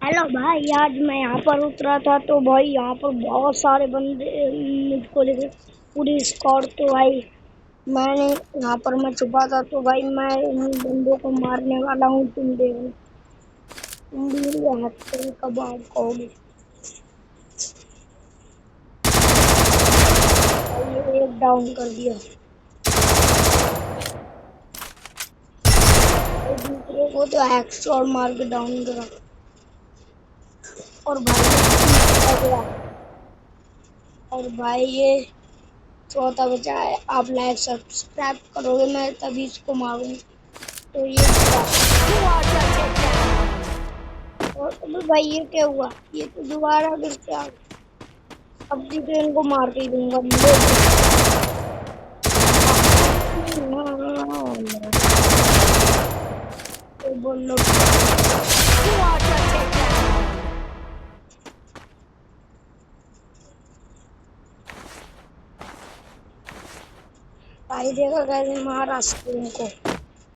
Hello भाई, आज मैं यहाँ पर उतरा था तो भाई यहाँ पर बहुत सारे बंदे मुझको लेके पूरी स्क्वाड। तो भाई मैंने यहाँ पर मैं छुपा था तो भाई मैं इन बंदों को मारने वाला हूँ। तुम देखो, तुम भी मेरे हत्या कबाब कहोगे। भाई ये एक डाउन कर दिया, भाई दूसरे को तो हेडशॉट मार के डाउन करा। और भाई और भाई ये चौथा बचा है। आप लाइक सब्सक्राइब करोगे मैं तभी इसको मारूंगी। तो ये और अबे भाई ये क्या हुआ? ये तो दोबारा फिर से आ गया। अब भी तो इनको मार के ही दूंगा। तो बोलो भाई, देखा कैसे मारा इनको।